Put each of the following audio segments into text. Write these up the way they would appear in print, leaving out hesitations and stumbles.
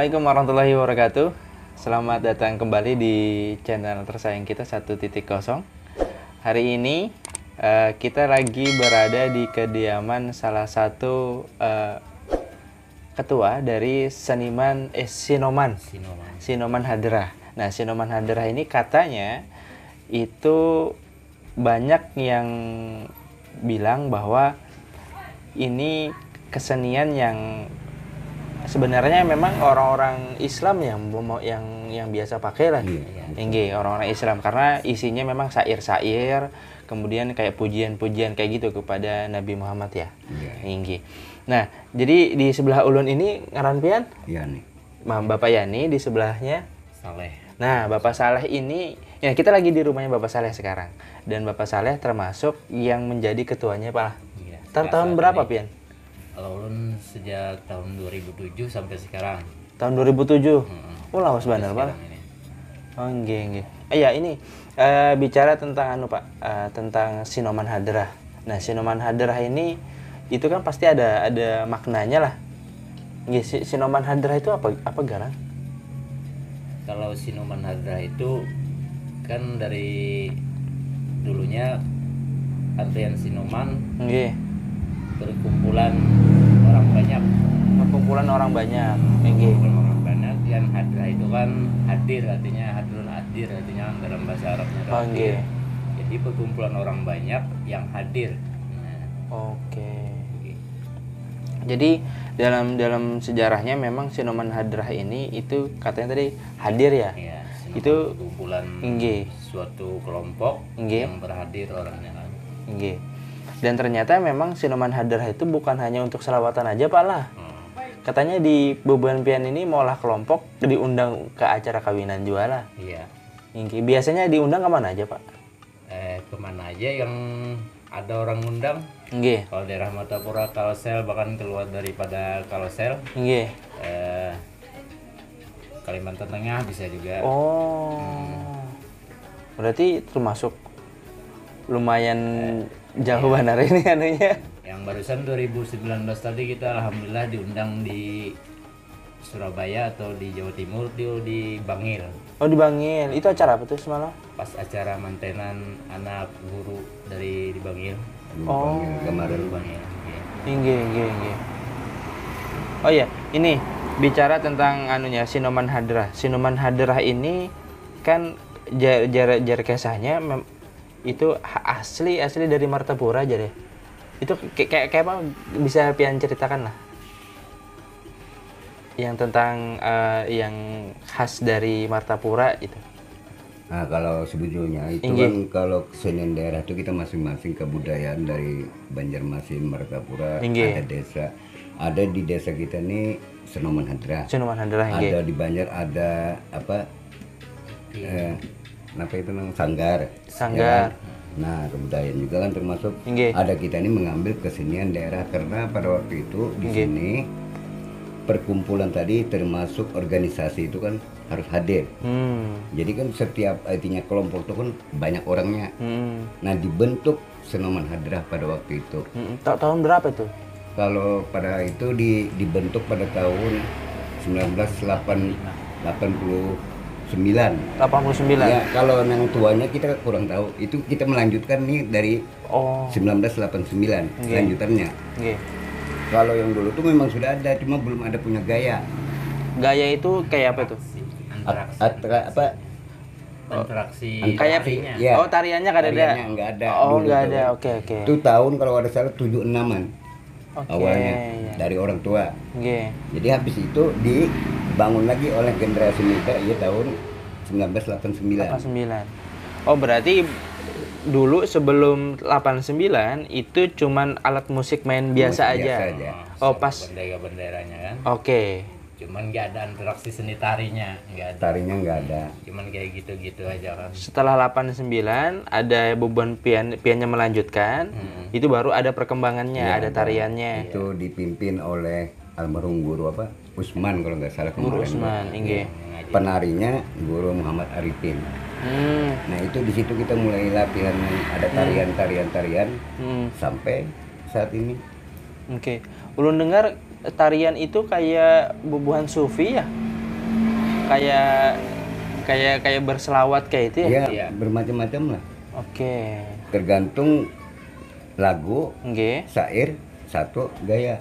Assalamualaikum warahmatullahi wabarakatuh. Selamat datang kembali di channel tersayang kita 1.0. Hari ini kita lagi berada di kediaman salah satu ketua dari Sinoman Hadrah. Nah, Sinoman Hadrah ini katanya itu banyak yang bilang bahwa ini kesenian yang sebenarnya memang orang-orang Islam yang biasa pakai lah. Iya, orang-orang Islam karena isinya memang syair-syair, kemudian kayak pujian-pujian kayak gitu kepada Nabi Muhammad ya. Iya. Nah, jadi di sebelah ulun ini ngaran pian? Yani. Bapak Yani, di sebelahnya Saleh. Nah, Bapak Saleh ini, ya kita lagi di rumahnya Bapak Saleh sekarang. Dan Bapak Saleh termasuk yang menjadi ketuanya Pak. Iya. Tahun berapa pian? Kalau ulun sejak tahun 2007 sampai sekarang. Tahun 2007. Oh, lawas Sampai bener Pak. sekarang ini. Oh, nggih. Ya ini bicara tentang Pak, tentang Sinoman Hadrah. Nah, Sinoman Hadrah ini itu kan pasti ada maknanya lah. Nggih, Sinoman Hadrah itu apa garang? Kalau Sinoman Hadrah itu kan dari dulunya artian Sinoman Nggih. berkumpulan orang banyak. Perkumpulan orang banyak. Nggih. Berkumpulan orang banyak. Yang Hadrah itu kan hadir, artinya hadrun hadir, artinya dalam bahasa Arabnya Oh, hadir. nggih. Jadi perkumpulan orang banyak yang hadir. Nah, Oke. Jadi dalam sejarahnya memang Sinoman Hadrah ini itu katanya tadi hadir ya. ya, Sinoman Itu perkumpulan nggih. suatu kelompok Nggih. yang berhadir orangnya kan. Nggih. Dan ternyata memang Sinoman Hadrah itu bukan hanya untuk selawatan aja Pak lah. Katanya di Bebuan Pian ini maulah kelompok diundang ke acara kawinan juga lah. Iya. Nggih. Biasanya diundang kemana aja Pak? Kemana aja yang ada orang undang. Nggih. Kalau daerah Martapura, Kalsel, bahkan keluar daripada Kalsel, Nggih. Kalimantan Tengah bisa juga. Oh. Berarti termasuk lumayan jauh benar ini anunya. Yang barusan 2019 tadi kita alhamdulillah diundang di Surabaya atau di Jawa Timur di Bangil. Oh, di Bangil. Itu acara apa tuh semalam? Pas acara mantenan anak guru dari di Bangil. Oh. Kemarin Bangil. Ya. Nggih. Oh iya, ini bicara tentang anunya Sinoman Hadrah. Sinoman Hadrah ini kan jar kisahnya itu asli dari Martapura aja deh. Itu kayak apa bisa pian ceritakan lah. Yang tentang yang khas dari Martapura itu. Nah, kalau sebetulnya itu Inggih. kan kalau kesenian daerah itu kita masing-masing kebudayaan dari Banjarmasin, Martapura, Inggih. ada desa. Ada di desa kita nih Sinoman Hadrah. Sinoman Hadrah nggih. Ada di Banjar ada apa? Apa itu namanya sanggar. Sanggar. Ya kan? Nah, kebudayaan juga kan termasuk Inggih. ada kita ini mengambil kesenian daerah karena pada waktu itu di Inggih. sini perkumpulan tadi termasuk organisasi itu kan harus hadir. Jadi kan setiap artinya kelompok itu kan banyak orangnya. Nah, dibentuk Sinoman Hadrah pada waktu itu. Tahun berapa itu? Kalau pada itu dibentuk pada tahun 1989. 89. Ya, kalau yang tuanya kita kurang tahu. Itu kita melanjutkan nih dari Oh. 1989 lanjutannya. Nggih. Kalau yang dulu tuh memang sudah ada, cuma belum ada punya gaya. Gaya itu kayak apa tuh? Apa? Interaksi Kayak tarinya. Ya. Oh, tariannya nggak ada. Tariannya nggak ada Oh, dulu nggak tuh. ada. Oke. Itu tahun kalau ada salah 76-an Oke, awalnya iya. dari orang tua. Nggih. Jadi habis itu dibangun lagi oleh generasi muda ya tahun 1989. 89. Oh, berarti dulu sebelum 89 itu cuman alat musik main biasa Musik aja. biasa aja. Oh, pas. Bendera-benderanya kan. Oke. Cuman nggak ada interaksi seni tarinya, nggak ada. Tarinya nggak ada. Cuman kayak gitu-gitu aja kan. Setelah 89 ada beban piannya melanjutkan, itu baru ada perkembangannya, Ya, ada tariannya. Itu dipimpin oleh almarhum guru apa? Usman kalau nggak salah Guru kemarin. Usman, inggih. Penarinya guru Muhammad Arifin. Hmm. Nah, itu di situ kita mulai latihan ada tarian sampai saat ini. Oke. Ulun dengar tarian itu kayak bubuhan sufi ya? kayak kayak berselawat kayak itu ya? Ya, Iya. bermacam-macam lah. Oke. Tergantung lagu, Oke. syair, satu gaya.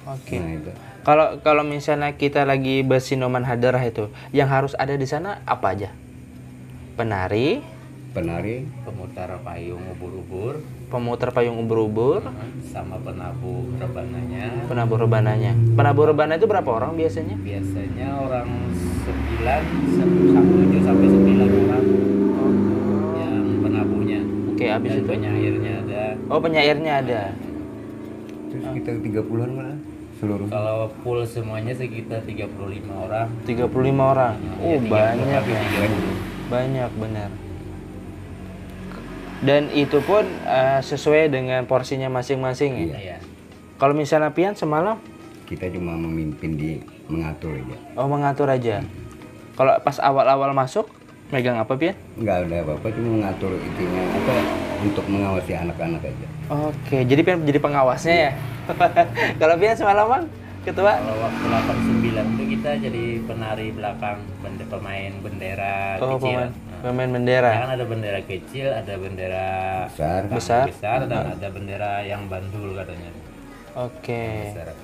Oke. Nah itu. Kalau misalnya kita lagi bersinoman hadrah itu, yang harus ada di sana apa aja? Penari, Penari, Pemutar payung ubur-ubur, pemutar payung ubur-ubur, sama penabuh rebananya. penabur rebananya. Penabur rebana itu berapa orang biasanya? Biasanya orang 7 sampai 9 orang yang penabuhnya. Oke, habis Dan itu. penyairnya ada. Oh, penyairnya ada. itu sekitar 30-an malah seluruh. Kalau full semuanya sekitar 35 orang. 35 orang. Oh, Ya, 30 banyak sampai ya. 30. Banyak, benar. Dan itu pun sesuai dengan porsinya masing-masing ya. Iya. Iya. Kalau misalnya pian semalam, Kita cuma memimpin di mengatur aja. oh mengatur aja. Kalau pas awal-awal masuk, megang apa pian? Nggak ada apa-apa, cuma mengatur itunya apa untuk mengawasi anak-anak aja. Oke, jadi pian jadi pengawasnya ya. Kalau pian semalam bang, ketua. Kalau waktu 89 itu kita jadi penari belakang, pemain bendera Oh, kecil. pemain Ya bendera. kan ada bendera kecil, ada bendera Besar. Besar. dan ada bendera yang bandul katanya. Oke. Besar.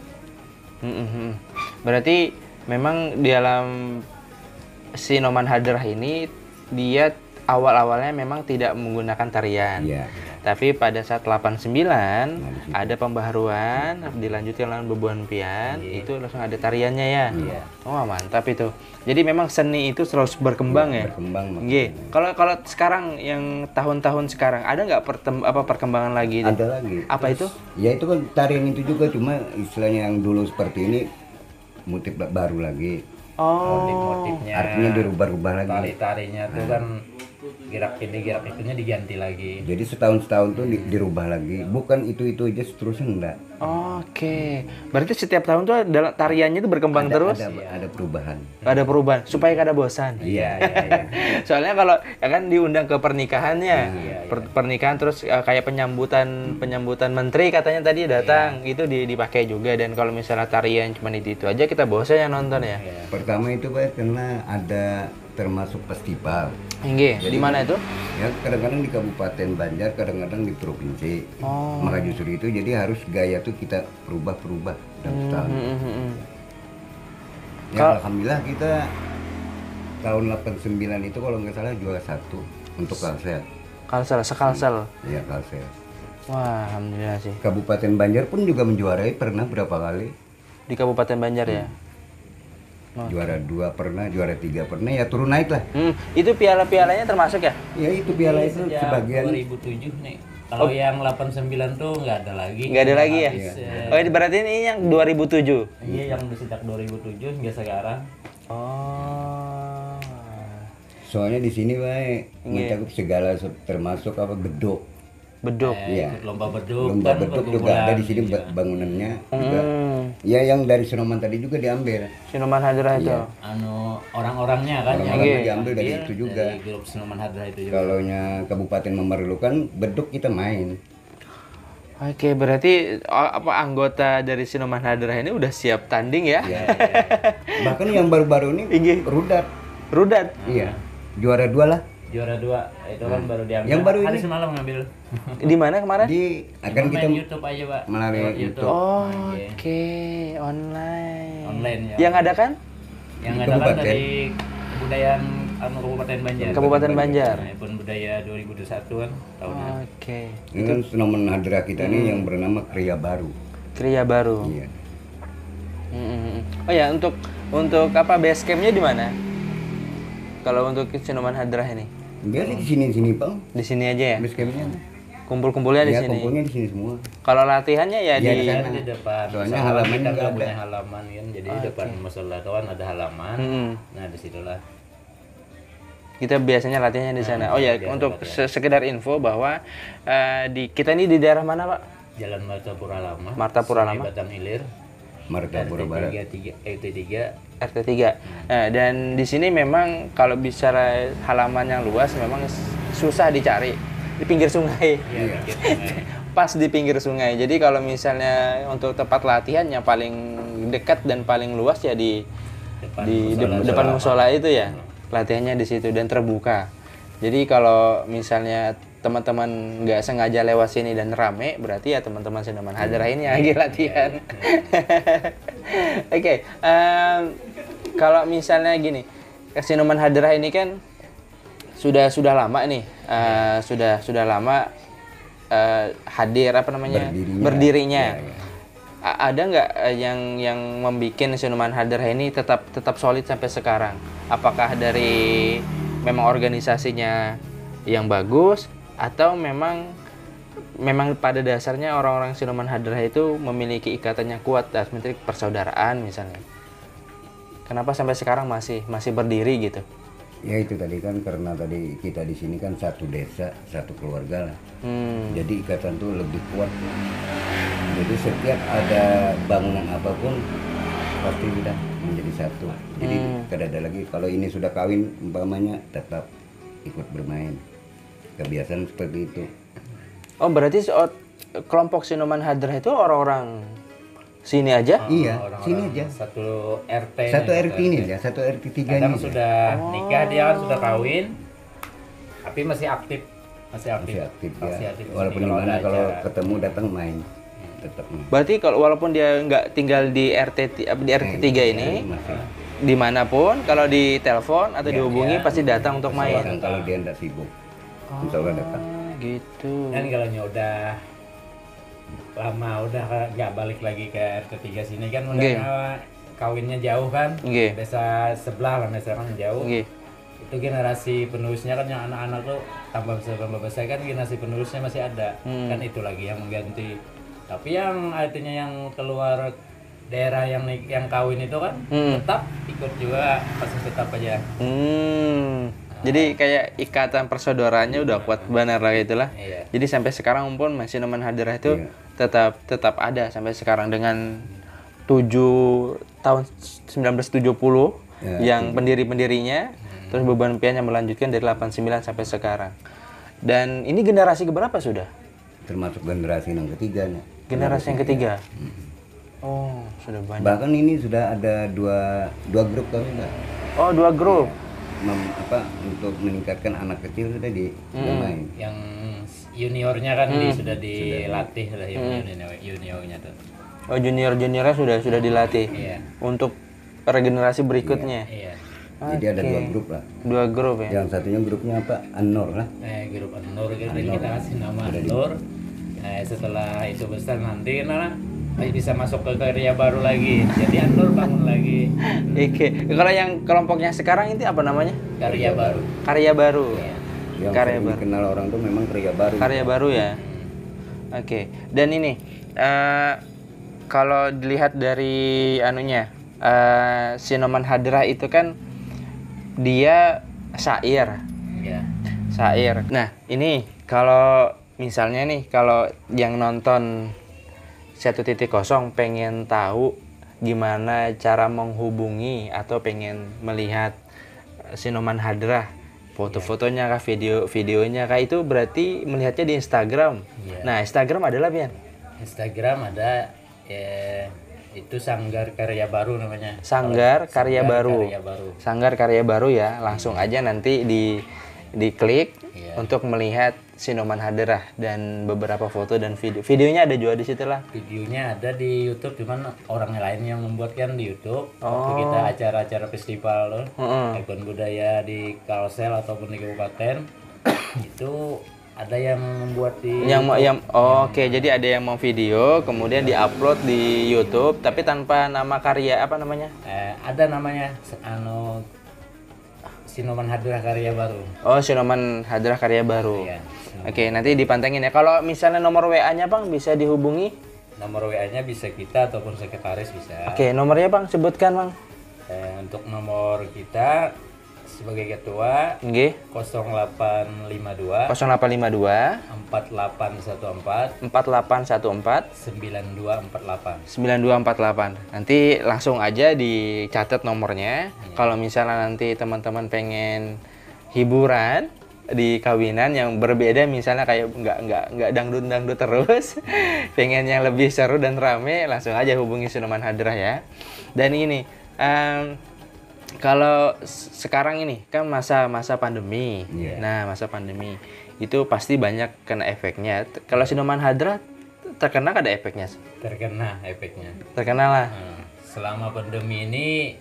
Berarti memang di dalam Sinoman Hadrah ini dia awal-awalnya memang tidak menggunakan tarian. Iya. Tapi pada saat 89 di situ. ada pembaharuan, dilanjutkan dengan bebuan pian, Iya. itu langsung ada tariannya ya. Iya. Oh, mantap itu. Jadi memang seni itu terus berkembang ya. Berkembang. Nggih. Kalau sekarang yang tahun-tahun sekarang ada nggak perkembangan lagi? Ada lagi. Apa itu? Ya itu kan tarian itu juga, cuma istilahnya yang dulu seperti ini motif baru lagi. Oh. Motif-motifnya. Artinya dirubah-rubah lagi. Tari-tarinya tuh kan gerak ini gerak itunya diganti lagi. Jadi setahun-setahun tuh dirubah lagi. Bukan itu aja seterusnya enggak. Oke. Berarti setiap tahun tuh ada tariannya itu berkembang terus. Ada perubahan. Ada perubahan supaya kada bosan. Iya. Soalnya kalau ya kan diundang ke pernikahannya, Iya, pernikahan terus kayak penyambutan menteri katanya tadi datang, itu dipakai juga. Dan kalau misalnya tarian cuma itu aja kita bosan ya nonton ya. Iya. Pertama itu Pak karena ada termasuk festival. Nggih, di mana itu? Ya kadang-kadang di Kabupaten Banjar, kadang-kadang di provinsi. Oh. Maka justru itu jadi harus gaya tuh kita perubah dalam setahun. Ya Kal- alhamdulillah kita tahun 89 itu kalau nggak salah juara 1 untuk Kalsel. Kalsel. Ya Kalsel. Wah, alhamdulillah sih. Kabupaten Banjar pun juga menjuarai pernah berapa kali. Di Kabupaten Banjar ya. Juara 2 pernah, juara 3 pernah, ya turun naik lah. Itu piala-pialanya termasuk ya? Ya itu piala itu Sejak sebagian 2007 nih. Kalau yang 89 tuh nggak ada lagi. Nggak ada lagi ya? Habis, Oh, ini berarti ini yang 2007. Iya, yang sejak 2007 hingga sekarang. Oh. soalnya di sini Pak mencakup segala termasuk apa beduk. Beduk. Iya. Ikut lomba beduk Lomba kan, beduk juga ada di sini iya. bangunannya juga. Hmm. Ya yang dari Sinoman tadi juga diambil. Sinoman Hadrah itu. Iya. Orang-orangnya kan Orang-orangnya yang diambil dari diambil itu juga. dari grup Sinoman Hadrah itu juga. Kalau Kabupaten memerlukan beduk kita main. Oke, berarti apa anggota dari Sinoman Hadrah ini udah siap tanding ya? Ya. Bahkan yang baru-baru ini Inggih. rudat. Rudat. Iya. Juara 2 lah. Juara 2 itu kan baru diambil. Yang baru hari ini. semalam ngambil. Di mana kemarin? Di akan Main kita YouTube aja, Pak. melalui Lewat YouTube. Oh, Oke. oke, online. Online ya. Yang ada kan? Yang Di ada kan Kabupaten. dari kebudayaan Kabupaten Banjar. Kabupaten Banjar. Nah, pun budaya 2021 kan tahunnya. Oke. Ini kan Sinoman Hadrah kita nih yang bernama Kriya Baru. Kriya baru. Iya. Oh ya, untuk apa base campnya di mana? Kalau untuk Sinoman Hadrah ini? Biasa di sini Bang. Di sini aja ya? Base campnya. Kumpul-kumpulnya di Ya, sini. kumpulnya di sini semua. Kalau latihannya ya Iya, di di sana. Di depan. Soalnya Musola halaman kita juga nggak ada. punya halaman kan. Jadi di depan musola itu kan ada halaman. Nah, disitulah. kita biasanya latihannya di sana. Oh ya, biasa untuk latihan. sekedar info bahwa kita ini di daerah mana, Pak? Jalan Martapura Lama. Martapura Sungai Lama. Batang Ilir. Martapura Barat. RT3. RT3. Nah, dan di sini memang kalau bicara halaman yang luas memang susah dicari di pinggir sungai. Iya, pinggir sungai. Pas di pinggir sungai. Jadi kalau misalnya untuk tempat latihan yang paling dekat dan paling luas ya di depan musola itu ya. Latihannya di situ dan terbuka. Jadi kalau misalnya teman-teman nggak sengaja lewat sini dan rame, berarti ya teman-teman Sinoman Hadrah ini lagi latihan. Oke, kalau misalnya gini, Sinoman Hadrah ini kan sudah lama nih, sudah lama hadir apa namanya berdirinya. Ya. Ada nggak yang membuat Sinoman Hadrah ini tetap solid sampai sekarang? Apakah dari memang organisasinya yang bagus, atau memang pada dasarnya orang-orang Sinoman Hadrah itu memiliki ikatan yang kuat, seperti persaudaraan misalnya? Kenapa sampai sekarang masih berdiri gitu? Ya itu tadi kan karena tadi kita di sini kan satu desa, satu keluarga lah. Jadi ikatan tuh lebih kuat. Jadi setiap ada bangunan apapun pasti kita menjadi satu. Jadi kada ada lagi kalau ini sudah kawin umpamanya tetap ikut bermain. Kebiasaan seperti itu. Oh berarti kelompok Sinoman Hadrah itu orang-orang sini aja? Iya, Orang-orang sini aja. Satu RT. Satu RT ini aja, satu RT 3 Kadang ini. sudah nikah, dia kan sudah kawin, tapi masih aktif. Masih aktif Ya. di Walaupun sini di mana ada kalau acara. ketemu datang main, tetap main. Berarti kalau walaupun dia nggak tinggal di RT 3 ini, Masih. dimanapun kalau ditelepon atau dihubungi pasti datang untuk main. Datang kalau dia tidak sibuk, insya Allah datang. Gitu. Kan kalau udah lama udah nggak balik lagi ke RT 3 sini kan udah Nggih. kawinnya jauh kan. Nggih. Desa sebelah lah misalkan jauh. Nggih. Itu generasi penerusnya kan yang anak-anak tuh tambah besar kan generasi penerusnya masih ada. Kan itu lagi yang mengganti. Tapi yang artinya yang keluar daerah yang kawin itu kan tetap ikut juga, pasti tetap aja. Jadi kayak ikatan persaudaraannya udah kuat benar lah itulah. Iya. Jadi sampai sekarang pun Sinoman Hadrah itu tetap ada sampai sekarang dengan 7 tahun 1970 yang pendiri-pendirinya, terus beban piannya melanjutkan dari 89 sampai sekarang. Dan ini generasi keberapa sudah? Termasuk generasi yang ketiga nih. Generasi yang ketiga. Oh, sudah banyak. Bahkan ini sudah ada dua grup kami Mbak. Oh, 2 grup. Untuk meningkatkan anak kecil sudah sudah main. Yang juniornya kan sudah dilatih lah juniornya tuh. Oh, juniornya sudah dilatih. Iya. Untuk regenerasi berikutnya. Iya. Jadi ada 2 grup lah. 2 grup ya. Yang satunya grupnya apa? An-Nur lah. Grup An-Nur kan kita kasih nama An-Nur. Setelah itu besar nanti bisa masuk ke karya baru lagi. Jadi An-Nur bangun lagi Oke. Kalau yang kelompoknya sekarang itu apa namanya? karya baru. Karya baru. Yang Karya sering baru. dikenal orang tuh memang karya baru. Karya baru ya. Oke. Dan ini kalau dilihat dari anunya, Sinoman Hadrah itu kan dia syair. Ya. Syair. Nah, ini kalau misalnya nih, kalau yang nonton 1.0 pengen tahu gimana cara menghubungi atau pengen melihat Sinoman Hadrah, foto-fotonya kah, videonya kah, itu berarti melihatnya di Instagram. Iya. Nah, Instagram adalah Bian. Instagram ada itu Sanggar Karya Baru namanya. Sanggar Karya Baru. Karya Baru. Sanggar Karya Baru ya. Langsung aja nanti diklik Iya. untuk melihat Sinoman Hadrah dan beberapa foto dan video. Videonya ada juga di situ lah. Videonya ada di YouTube, cuman orang lain yang membuat kan di YouTube. Waktu Oh. kita acara-acara festival loh, Heeh. ikon budaya di Kalsel ataupun di kabupaten, itu ada yang membuat di Oke, jadi ada yang mau video kemudian diupload di YouTube tapi tanpa nama karya apa namanya? ada namanya Sinoman Hadrah Karya Baru. Oh, Sinoman Hadrah Karya Baru. Iya. Oke, nanti dipantengin ya. Kalau misalnya nomor WA-nya Bang bisa dihubungi? Nomor WA-nya bisa kita ataupun sekretaris bisa. Oke, nomornya Bang sebutkan Bang. Untuk nomor kita sebagai ketua Nggih. 0852 0852 4814 4814 9248. 9248. Nanti langsung aja dicatat nomornya. Kalau misalnya nanti teman-teman pengen hiburan di kawinan yang berbeda, misalnya kayak nggak dangdut terus, pengen yang lebih seru dan rame, langsung aja hubungi Sinoman Hadrah ya. Dan ini Kalau sekarang ini kan masa pandemi. Iya. Nah, masa pandemi itu pasti banyak kena efeknya. Kalau Siluman Hadra terkena ada efeknya. Terkena efeknya. Terkena lah. Selama pandemi ini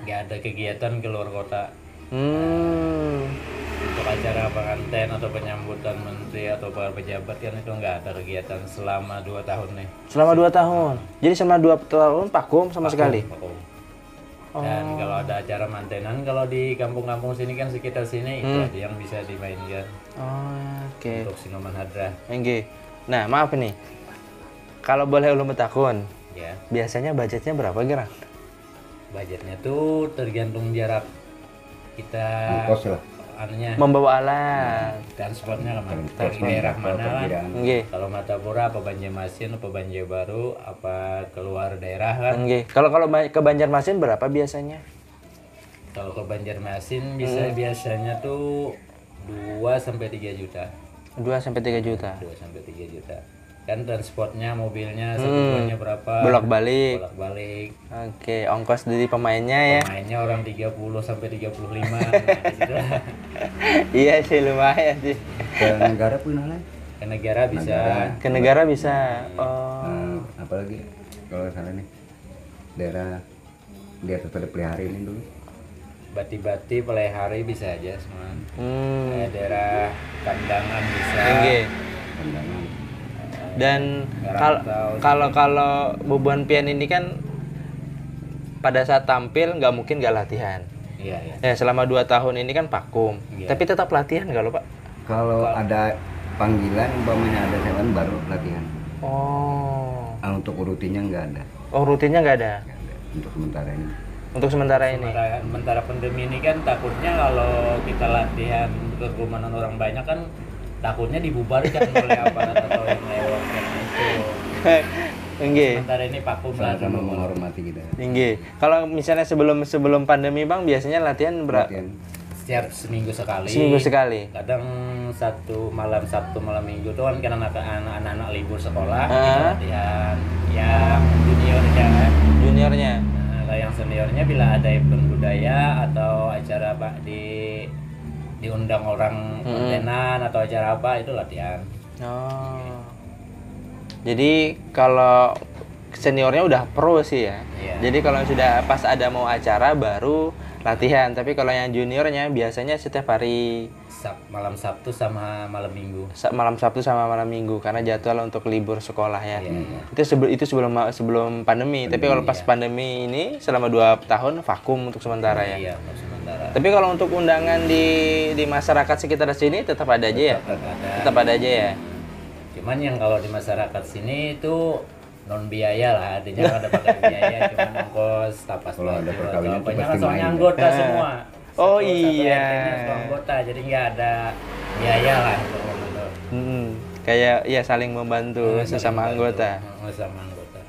nggak ada kegiatan keluar kota. Untuk acara pengantin atau penyambutan menteri atau para pejabat kan itu nggak ada kegiatan selama 2 tahun nih. Selama 2 tahun. Jadi selama 2 tahun vakum sama sekali. Vakum. Dan kalau ada acara mantenan, kalau di kampung-kampung sini kan sekitar sini itu aja yang bisa dimainkan Oke. untuk Siluman Hadra. Oke. Nah, maaf nih. Kalau boleh ulun bertakun, Ya, biasanya budgetnya berapa Gerang? budgetnya tuh tergantung jarak kita Ongkos lah. anunya Membawa alat. transportnya kemana, Transport, dari daerah apa, mana lah. perkiraan. Oke. Kalau Martapura apa Banjarmasin apa Banjarbaru apa keluar daerah kan. Oke. Kalau ke Banjarmasin berapa biasanya? Kalau ke Banjarmasin bisa biasanya tuh 2 sampai 3 juta. 2 sampai 3 juta. 2 sampai 3 juta. Kan transportnya, mobilnya, satuannya berapa? Bolak-balik. Bolak-balik. Oke, ongkos dari pemainnya ya. Pemainnya orang 30 sampai 35. Nah, di situ lah. Iya sih lumayan sih. Ke negara pun lain. Ke negara bisa. Ke negara bisa. Oh. Nah, apalagi kalau sana nih daerah di atas pada pelihara ini dulu. Bati-bati, pelihari bisa aja semua. Hmm. Kayak daerah Kandangan bisa. Oke. Pandangan. Dan Garantau. kalau Bubuan Pian ini kan pada saat tampil nggak mungkin nggak latihan. Iya, iya. Ya selama 2 tahun ini kan vakum. Iya. Tapi tetap latihan kalau Pak. Kalau ada panggilan, umpamanya ada sewan baru latihan. Oh. Untuk rutinnya nggak ada. Oh rutinnya nggak ada. Nggak ada. Untuk sementara ini. Untuk sementara ini. Sementara pandemi ini kan takutnya kalau kita latihan kerumunan orang banyak kan takutnya dibubarkan oleh aparat atau yang lewat kan itu. Enggak. Sementara ini vakum lah Sama-sama dulu. menghormati kita. Tinggi. Kalau misalnya sebelum pandemi Bang biasanya latihan berapa? Latihan. Setiap seminggu sekali. Seminggu sekali. Kadang Sabtu malam minggu tuh kan anak-anak libur sekolah kita latihan yang juniornya kan. Juniornya. Nah, kalau yang seniornya bila ada event budaya atau acara diundang orang kontenan atau acara apa itu latihan. Oh. Jadi kalau seniornya udah pro sih ya. Iya. Jadi kalau sudah pas ada mau acara baru latihan. Tapi kalau yang juniornya biasanya setiap hari Malam Sabtu sama malam Minggu. malam Sabtu sama malam Minggu karena jadwal untuk libur sekolah ya. Iya, iya. Itu sebelum pandemi. Tapi kalau pas pandemi ini selama 2 tahun vakum untuk sementara ya. Iya, untuk sementara. Tapi kalau untuk undangan di masyarakat sekitar sini tetap ada aja ya. Tetap ada aja ya. Cuman yang kalau di masyarakat sini itu non biaya lah, adanya nggak ada pakai biaya, cuman ongkos tapas Kalau ada baju perkawinan atau tuh apanya kan pasti soalnya main. anggota semua. Oh, Satu iya. RT-nya satu anggota, jadi nggak ada biaya lah untuk membantu. Kayak ya saling membantu sesama anggota. Sesama anggota.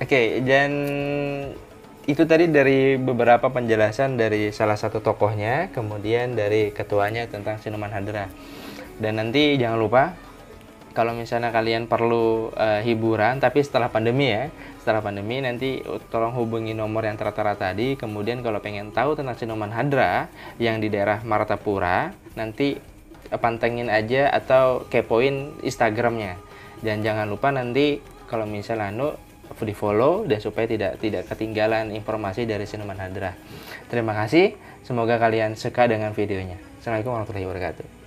Oke, dan itu tadi dari beberapa penjelasan dari salah satu tokohnya, kemudian dari ketuanya tentang Siluman Hadra. Dan nanti jangan lupa kalau misalnya kalian perlu hiburan, tapi setelah pandemi ya, setelah pandemi nanti tolong hubungi nomor yang tertera tadi. Kemudian kalau pengen tahu tentang Siluman Hadra yang di daerah Martapura, nanti pantengin aja atau kepoin Instagramnya. Dan jangan lupa nanti kalau misalnya di follow dan supaya tidak ketinggalan informasi dari Siluman Hadra. Terima kasih, semoga kalian suka dengan videonya. Assalamualaikum warahmatullahi wabarakatuh.